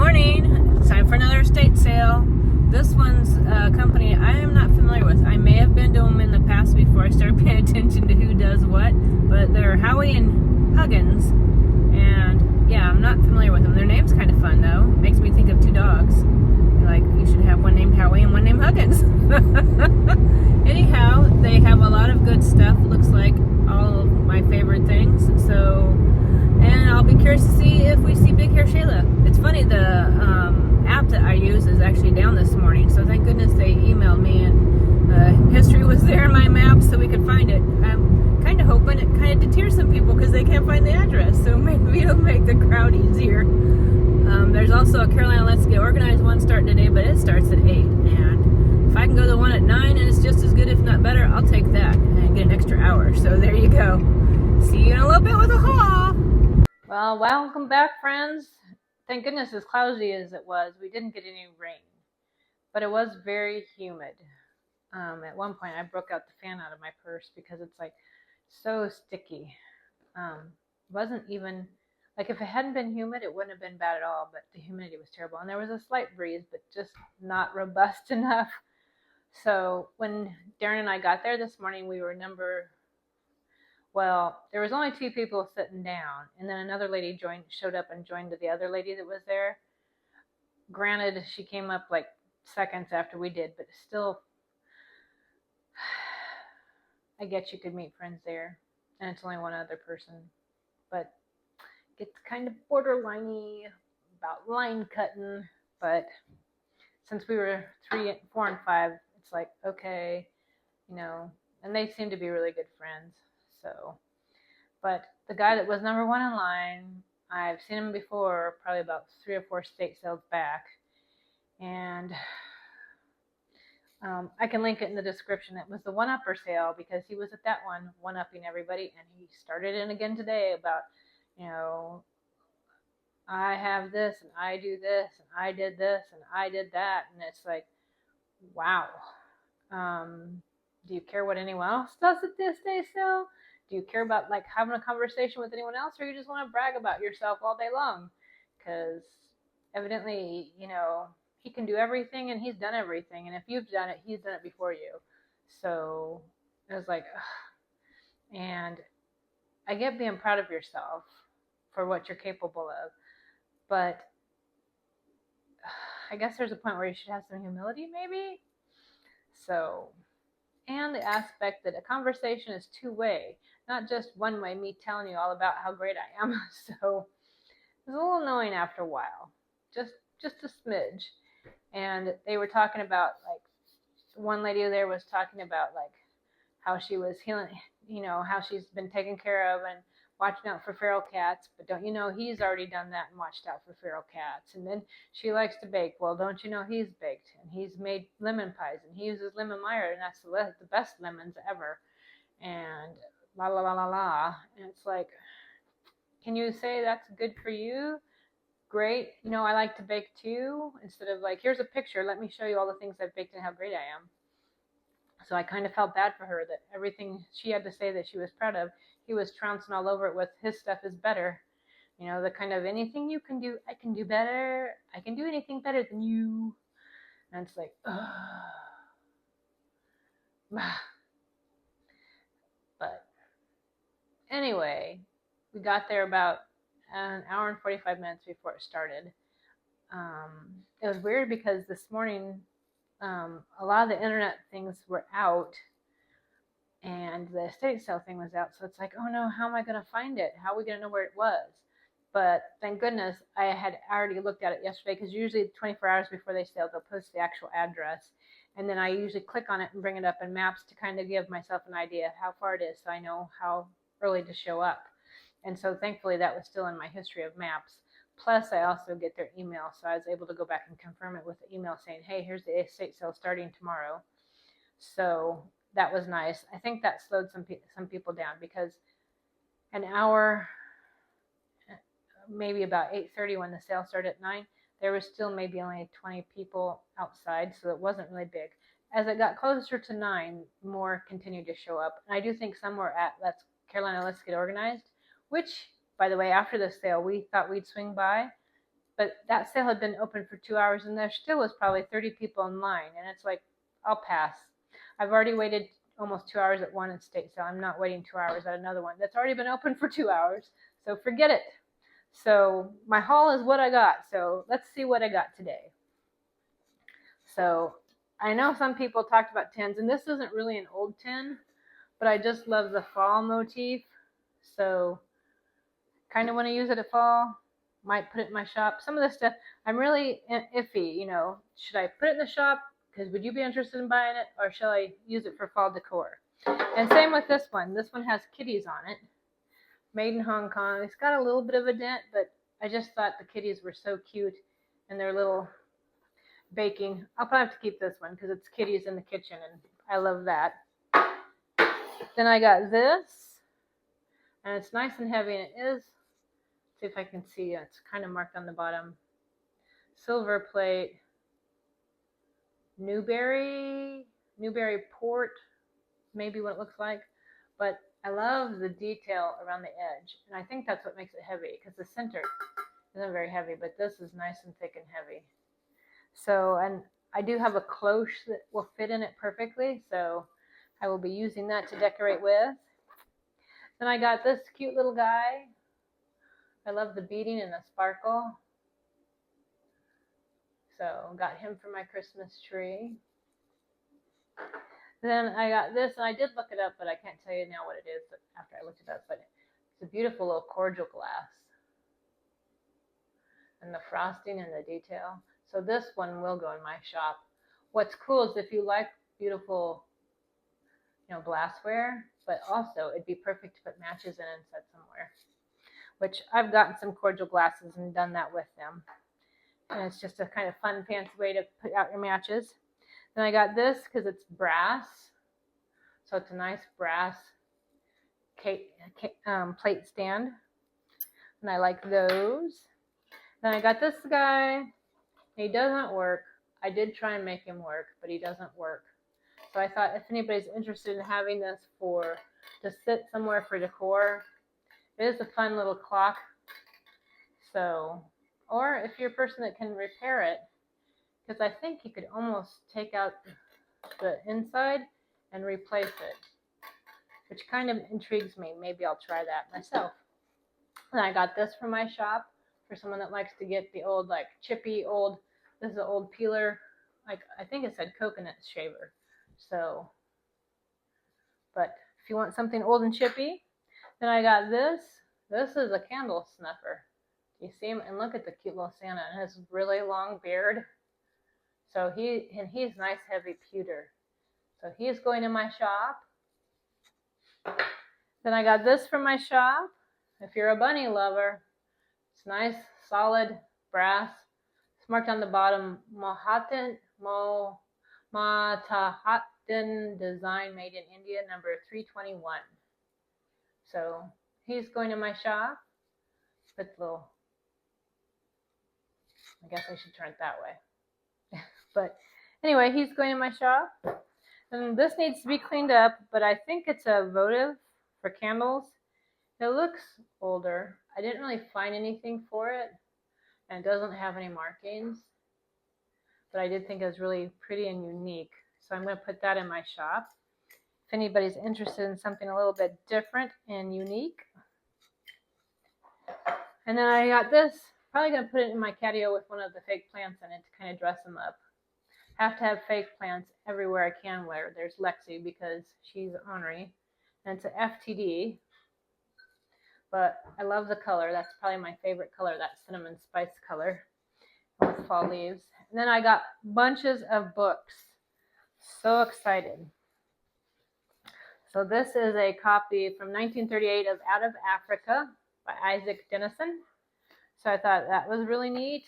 morning. It's time for another estate sale. This one's a company I am not familiar with. I may have been to them in the past before I started paying attention to who does what, but they're Howie and Huggins, and yeah, I'm not familiar with them. Their name's kind of fun though. Makes me think of two dogs. Like, you should have one named Howie and one named Huggins. Anyhow, they have a lot of good stuff. Looks like all of my favorite things. So, and I'll be curious to see if we see Big Hair Shayla. It's funny, the app that I use is actually down this morning, so thank goodness they emailed me, and history was there in my map so we could find it. I'm kind of hoping it kind of deters some people because they can't find the address, so maybe it'll make the crowd easier. There's also a Carolina Let's Get Organized one starting today, but it starts at 8, and if I can go to the one at 9 and it's just as good, if not better, I'll take that and get an extra hour. So there you go. See you in a little bit with a haul. Well, welcome back, friends. Thank goodness, as cloudy as it was, we didn't get any rain, but it was very humid. At one point, I broke out the fan out of my purse because it's like so sticky. Wasn't even, like, if it hadn't been humid, it wouldn't have been bad at all, but the humidity was terrible. And there was a slight breeze, but just not robust enough. So when Darren and I got there this morning, we were there was only 2 people sitting down, and then another lady showed up and joined the other lady that was there. Granted, she came up like seconds after we did, but still, I guess you could meet friends there, and it's only one other person, but it gets kind of borderliney about line cutting. But since we were 3, 4, and 5, it's like, okay, and they seem to be really good friends. So, but the guy that was number 1 in line, I've seen him before, probably about 3 or 4 estate sales back, and I can link it in the description. It was the one-upper sale because he was at that one-upping everybody, and he started in again today about, I have this, and I do this, and I did this, and I did that, and it's like, wow. Do you care what anyone else does at this estate sale? Do you care about like having a conversation with anyone else, or you just want to brag about yourself all day long? Because evidently, he can do everything and he's done everything. And if you've done it, he's done it before you. So it was like, ugh. And I get being proud of yourself for what you're capable of. But I guess there's a point where you should have some humility, maybe. So, and the aspect that a conversation is 2-way, not just one way, me telling you all about how great I am. So it was a little annoying after a while, just a smidge. And they were talking about, like, one lady there was talking about like how she was healing, how she's been taken care of and watching out for feral cats, but don't you know he's already done that and watched out for feral cats? And then she likes to bake. Well, don't you know he's baked and he's made lemon pies and he uses lemon Meyer, and that's the best lemons ever. And la la la la la. And it's like, can you say that's good for you? Great. I like to bake too. Instead of like, here's a picture, let me show you all the things I've baked and how great I am. So I kind of felt bad for her that everything she had to say that she was proud of, he was trouncing all over it with his stuff is better. The kind of, anything you can do, I can do better. I can do anything better than you. And it's like, ugh. But anyway, we got there about an hour and 45 minutes before it started. It was weird because this morning, a lot of the internet things were out and the estate sale thing was out. So it's like, oh no, how am I going to find it? How are we going to know where it was? But thank goodness I had already looked at it yesterday, because usually 24 hours before they sell, they'll post the actual address. And then I usually click on it and bring it up in maps to kind of give myself an idea of how far it is, so I know how early to show up. And so thankfully that was still in my history of maps. Plus I also get their email, so I was able to go back and confirm it with the email saying, hey, here's the estate sale starting tomorrow. So that was nice. I think that slowed some people down, because an hour, maybe about 8:30 when the sale started at 9, there was still maybe only 20 people outside, so it wasn't really big. As it got closer to 9, more continued to show up. And I do think some were at Carolina Let's Get Organized, which, by the way, after the sale, we thought we'd swing by, But that sale had been open for 2 hours, and there still was probably 30 people in line. And it's like, I'll pass. I've already waited almost 2 hours at one estate sale. I'm not waiting 2 hours at another one that's already been open for 2 hours. So forget it. So my haul is what I got. So let's see what I got today. So I know some people talked about tins, and this isn't really an old tin, but I just love the fall motif. So kind of want to use it at fall. Might put it in my shop. Some of this stuff, I'm really iffy, you know. Should I put it in the shop? Because would you be interested in buying it? Or shall I use it for fall decor? And same with this one. This one has kitties on it. Made in Hong Kong. It's got a little bit of a dent, but I just thought the kitties were so cute. And their little baking. I'll probably have to keep this one because it's kitties in the kitchen. And I love that. Then I got this. And it's nice and heavy. And it is. See if I can see. It's kind of marked on the bottom. Silver plate. Newberry port, maybe what it looks like. But I love the detail around the edge. And I think that's what makes it heavy, because the center isn't very heavy, but this is nice and thick and heavy. So, and I do have a cloche that will fit in it perfectly, so I will be using that to decorate with. Then I got this cute little guy. I love the beading and the sparkle. So got him for my Christmas tree. Then I got this, and I did look it up, but I can't tell you now what it is after I looked it up. But it's a beautiful little cordial glass. And the frosting and the detail. So this one will go in my shop. What's cool is if you like beautiful, you know, glassware, but also it'd be perfect to put matches in and set somewhere. Which I've gotten some cordial glasses and done that with them. And it's just a kind of fun, fancy way to put out your matches. Then I got this because it's brass. So it's a nice brass plate stand. And I like those. Then I got this guy. He doesn't work. I did try and make him work, but he doesn't work. So I thought if anybody's interested in having this to sit somewhere for decor, it is a fun little clock. So, or if you're a person that can repair it, because I think you could almost take out the inside and replace it, which kind of intrigues me. Maybe I'll try that myself. And I got this from my shop for someone that likes to get the old, like, chippy old, this is an old peeler, like, I think it said coconut shaver. So, but if you want something old and chippy, then I got this. This is a candle snuffer. You see him? And look at the cute little Santa. And his really long beard. So he's nice heavy pewter. So he's going in my shop. Then I got this from my shop. If you're a bunny lover, it's nice, solid brass. It's marked on the bottom, Mahatan design, made in India, number 321. So he's going in my shop. Put the little, I guess I should turn it that way. But anyway, he's going in my shop. And this needs to be cleaned up, but I think it's a votive for candles. It looks older. I didn't really find anything for it, and it doesn't have any markings. But I did think it was really pretty and unique. So I'm going to put that in my shop. If anybody's interested in something a little bit different and unique. And then I got this. Probably going to put it in my catio with one of the fake plants in it to kind of dress them up. Have to have fake plants everywhere I can wear. There's Lexi because she's ornery. And it's an FTD. But I love the color. That's probably my favorite color, that cinnamon spice color with fall leaves. And then I got bunches of books. So excited. So this is a copy from 1938 of Out of Africa by Isaac Denison. So I thought that was really neat.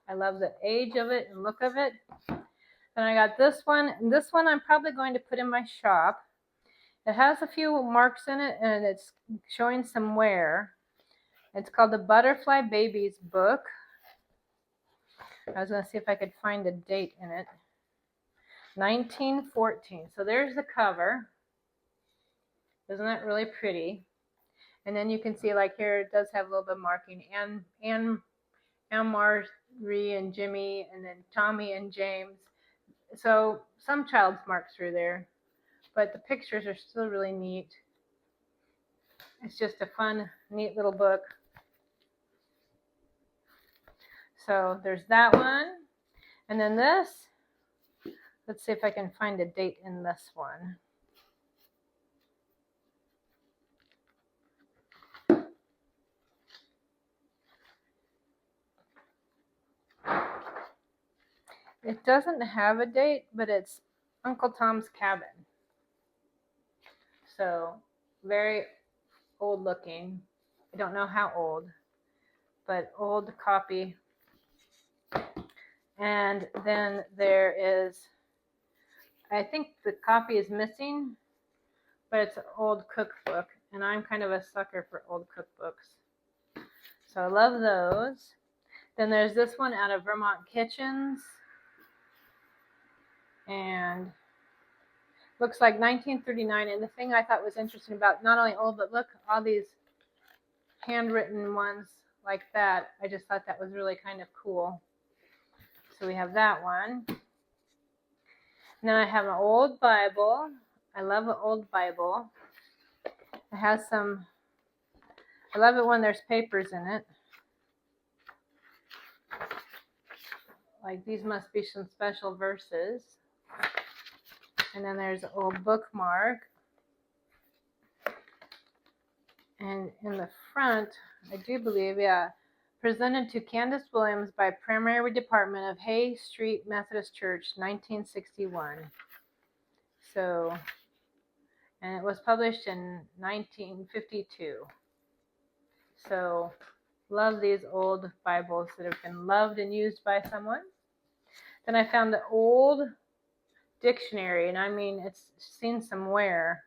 I love the age of it and look of it. Then I got this one. And this one I'm probably going to put in my shop. It has a few marks in it, and it's showing some wear. It's called the Butterfly Babies book. I was going to see if I could find a date in it. 1914. So there's the cover. Isn't that really pretty? And then you can see, like, here it does have a little bit of marking. And Ree and Jimmy, and then Tommy and James. So some child's marks through there, but the pictures are still really neat. It's just a fun, neat little book. So there's that one. And then this, let's see if I can find a date in this one. It doesn't have a date, but it's Uncle Tom's Cabin. So very old looking. I don't know how old, but old copy. And then there is, I think the copy is missing, but it's an old cookbook, and I'm kind of a sucker for old cookbooks. So I love those. Then there's this one out of Vermont Kitchens, and looks like 1939. And the thing I thought was interesting about not only old, but look, all these handwritten ones like that. I just thought that was really kind of cool. So we have that one. And then I have an old Bible. I love an old Bible. It has some, I love it when there's papers in it. Like these must be some special verses. And then there's an old bookmark. And in the front, I do believe, yeah, presented to Candace Williams by Primary Department of Hay Street Methodist Church, 1961. So, and it was published in 1952. So, love these old Bibles that have been loved and used by someone. Then I found the old dictionary, and I mean, it's seen some wear.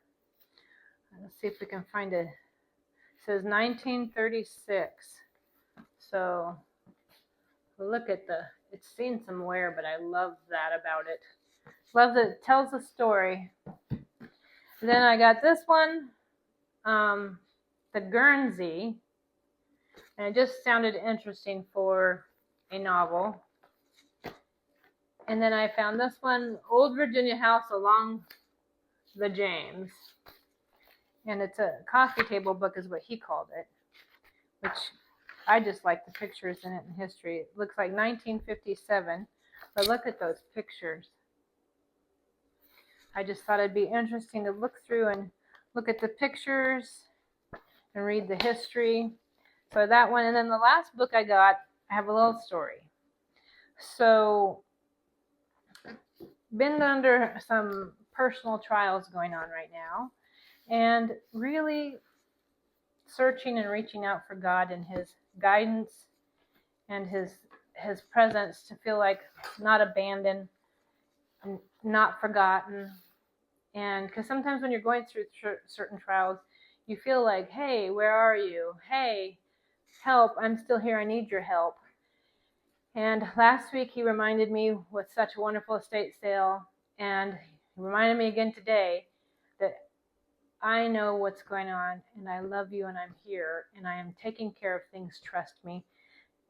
Let's see if we can find it. It says 1936. So look at it's seen some wear, but I love that about it. Love that it tells a story. Then I got this one, the Guernsey, and it just sounded interesting for a novel. And then I found this one, Old Virginia House Along the James. And it's a coffee table book is what he called it, which I just like the pictures in it and history. It looks like 1957, but look at those pictures. I just thought it'd be interesting to look through and look at the pictures and read the history. So that one, and then the last book I got, I have a little story. So, been under some personal trials going on right now, and really searching and reaching out for God and His guidance and His presence to feel like not abandoned, not forgotten. And because sometimes when you're going through certain trials, you feel like, hey, where are you? Hey, help, I'm still here, I need your help. And last week he reminded me with such a wonderful estate sale, and he reminded me again today that I know what's going on, and I love you, and I'm here, and I am taking care of things, trust me.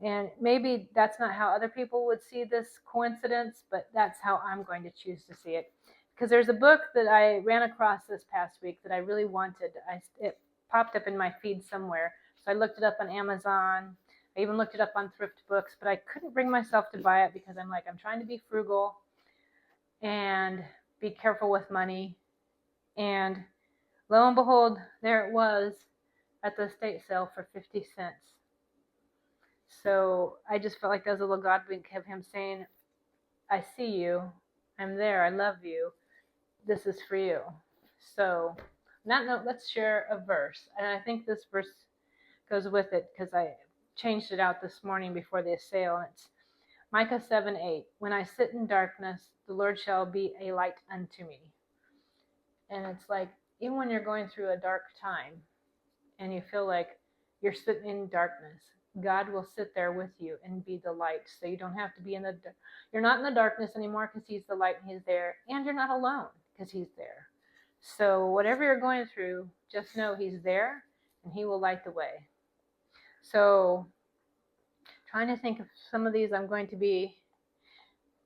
And maybe that's not how other people would see this coincidence, but that's how I'm going to choose to see it. Because there's a book that I ran across this past week that I really wanted. It popped up in my feed somewhere. So I looked it up on Amazon. I even looked it up on Thrift Books, but I couldn't bring myself to buy it because I'm trying to be frugal and be careful with money. And lo and behold, there it was at the estate sale for 50 cents. So I just felt like that was a little God wink of Him saying, I see you. I'm there. I love you. This is for you. So on that note, let's share a verse. And I think this verse goes with it because I changed it out this morning before the sale. And it's Micah 7:8. When I sit in darkness, the Lord shall be a light unto me. And it's like, even when you're going through a dark time and you feel like you're sitting in darkness, God will sit there with you and be the light. So you don't have to be you're not in the darkness anymore because He's the light and He's there. And you're not alone because He's there. So whatever you're going through, just know He's there and He will light the way. So trying to think of some of these I'm going to be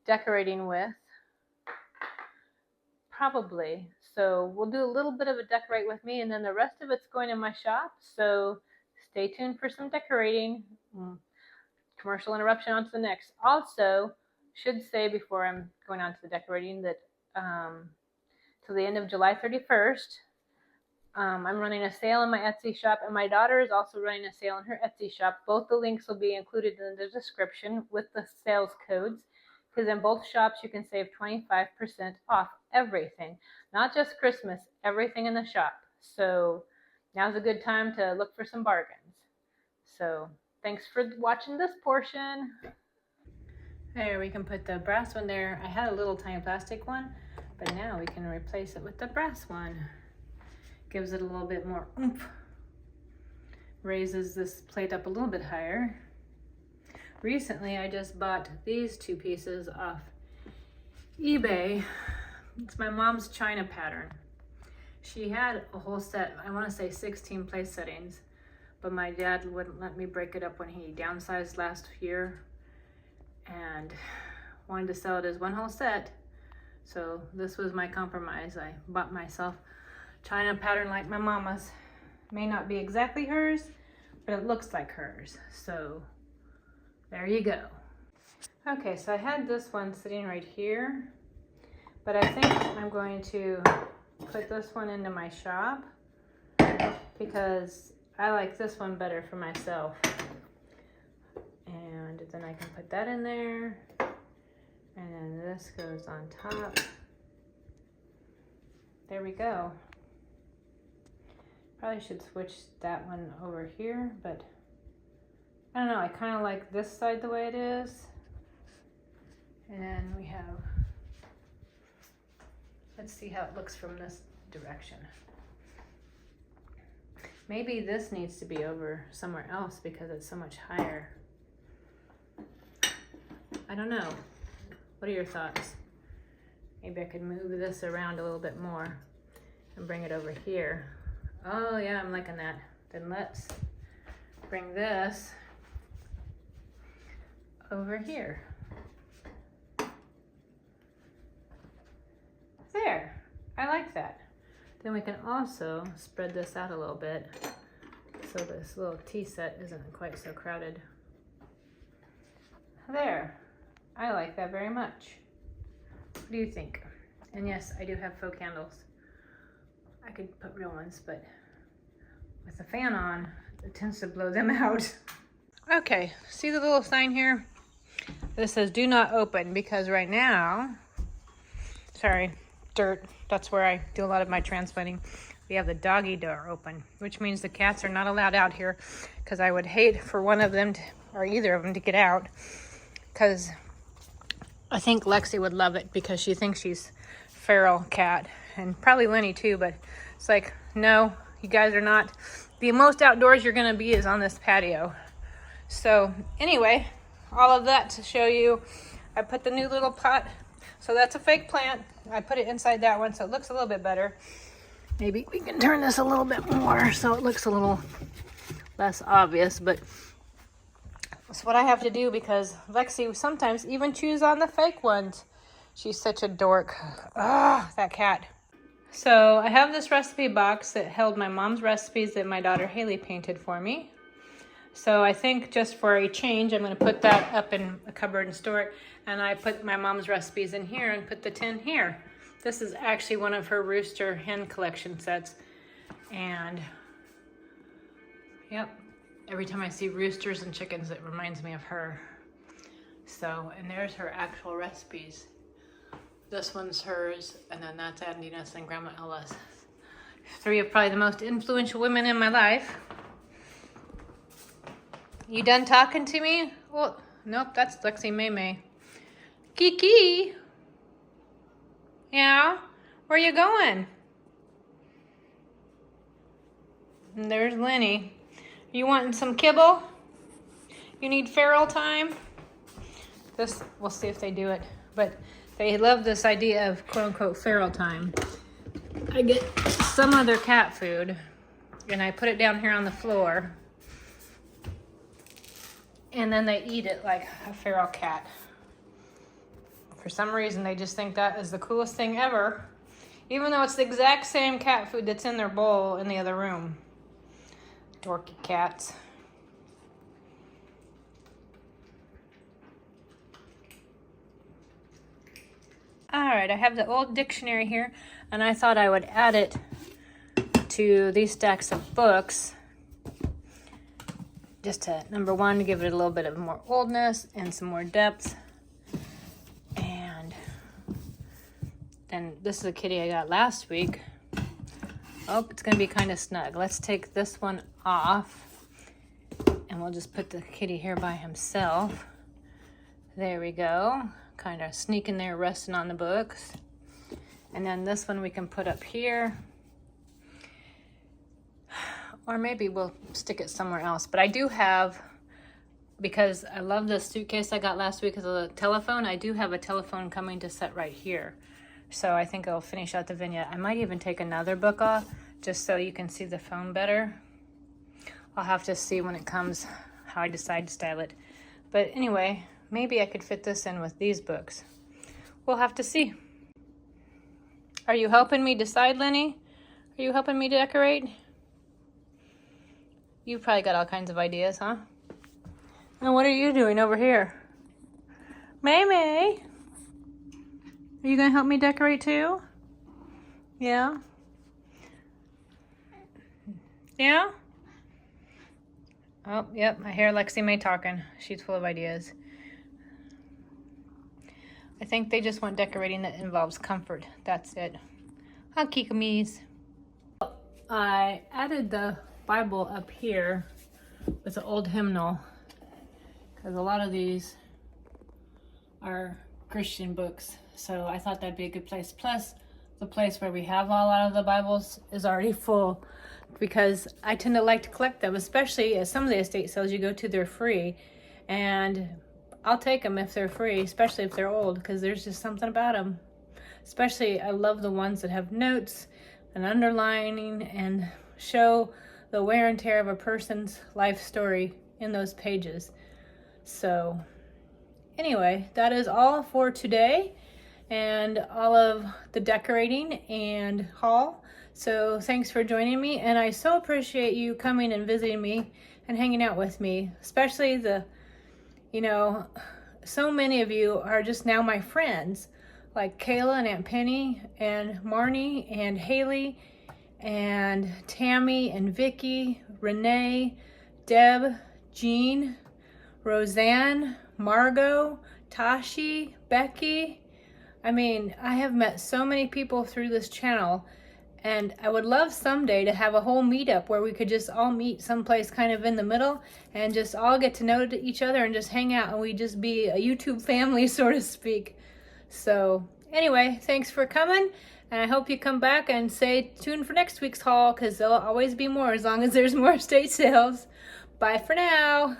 decorating with. Probably. So we'll do a little bit of a decorate with me, and then the rest of it's going in my shop. So stay tuned for some decorating. Commercial interruption on to the next. Also, should say before I'm going on to the decorating that till the end of July 31st, I'm running a sale in my Etsy shop, and my daughter is also running a sale in her Etsy shop. Both the links will be included in the description with the sales codes, because in both shops you can save 25% off everything, not just Christmas, everything in the shop. So now's a good time to look for some bargains. So thanks for watching this portion. There, we can put the brass one there. I had a little tiny plastic one, but now we can replace it with the brass one. Gives it a little bit more oomph. Raises this plate up a little bit higher. Recently, I just bought these two pieces off eBay. It's my mom's china pattern. She had a whole set, I want to say 16 place settings, but my dad wouldn't let me break it up when he downsized last year and wanted to sell it as one whole set. So this was my compromise. I bought myself china pattern like my mama's. May not be exactly hers, but it looks like hers. So there you go. Okay, so I had this one sitting right here, but I think I'm going to put this one into my shop because I like this one better for myself. And then I can put that in there, and then this goes on top. There we go. Probably should switch that one over here, but I don't know, I kind of like this side the way it is. And then we have, let's see how it looks from this direction. Maybe this needs to be over somewhere else because it's so much higher. I don't know. What are your thoughts? Maybe I could move this around a little bit more and bring it over here. Oh yeah, I'm liking that. Then let's bring this over here. There, I like that. Then we can also spread this out a little bit so this little tea set isn't quite so crowded. There, I like that very much. What do you think? And yes, I do have faux candles. I could put real ones, but with the fan on, it tends to blow them out. Okay, see the little sign here? This says do not open because right now, sorry, dirt, that's where I do a lot of my transplanting. We have the doggy door open, which means the cats are not allowed out here because I would hate for one of them to, or either of them to get out, because I think Lexi would love it because she thinks she's feral cat, and probably Lenny too, but it's like, no, you guys are not. The most outdoors you're gonna be is on this patio. So anyway, all of that to show you, I put the new little pot, so that's a fake plant. I put it inside that one so it looks a little bit better. Maybe we can turn this a little bit more so it looks a little less obvious, but that's what I have to do because Lexi sometimes even chews on the fake ones. She's such a dork. Ah, that cat. So I have this recipe box that held my mom's recipes that my daughter Haley painted for me. So I think just for a change, I'm going to put that up in a cupboard and store it. And I put my mom's recipes in here and put the tin here. This is actually one of her rooster hen collection sets. And yep, every time I see roosters and chickens, it reminds me of her. So, and there's her actual recipes. This one's hers, and then that's Andina's and Grandma Ella's. Three of probably the most influential women in my life. You done talking to me? Well, nope, that's Lexi May May. Kiki! Yeah? Where you going? And there's Lenny. You wanting some kibble? You need feral time? This, we'll see if they do it. But they love this idea of quote-unquote feral time. I get some other cat food, and I put it down here on the floor. and then they eat it like a feral cat. For some reason, they just think that is the coolest thing ever, even though it's the exact same cat food that's in their bowl in the other room. Dorky cats. All right, I have the old dictionary here, and I thought I would add it to these stacks of books. Just to, number one, to give it a little bit of more oldness and some more depth. And then this is a kitty I got last week. Oh, it's gonna be kind of snug. Let's take this one off and we'll just put the kitty here by himself. There we go. Kind of sneaking there, resting on the books. And then this one we can put up here. Or maybe we'll stick it somewhere else. But I do have, because I love this suitcase I got last week as a telephone, I do have a telephone coming to set right here. So I think I'll finish out the vignette. I might even take another book off just so you can see the phone better. I'll have to see when it comes how I decide to style it. But anyway, maybe I could fit this in with these books. We'll have to see. Are you helping me decide, Lenny? Are you helping me decorate? You probably got all kinds of ideas, huh? And what are you doing over here? May, are you gonna help me decorate too? Yeah? Yeah? Oh, yep, I hear Lexi May talking. She's full of ideas. I think they just want decorating that involves comfort. That's it. Huh, Kikamies? I added the Bible up here with the old hymnal because a lot of these are Christian books, so I thought that'd be a good place. Plus, the place where we have a lot of the Bibles is already full because I tend to like to collect them, especially at some of the estate sales you go to, they're free, and I'll take them if they're free, especially if they're old, because there's just something about them. Especially, I love the ones that have notes and underlining and show the wear and tear of a person's life story in those pages. So anyway, that is all for today and all of the decorating and haul. So thanks for joining me, and I so appreciate you coming and visiting me and hanging out with me, especially so many of you are just now my friends, like Kayla and Aunt Penny and Marnie and Haley and Tammy and Vicky, Renee, Deb, Jean, Roseanne, Margot, Tashi, Becky. I mean, I have met so many people through this channel, and I would love someday to have a whole meetup where we could just all meet someplace kind of in the middle and just all get to know each other and just hang out, and we just be a YouTube family, so to speak. So anyway, thanks for coming, and I hope you come back and stay tuned for next week's haul, because there'll always be more as long as there's more estate sales. Bye for now.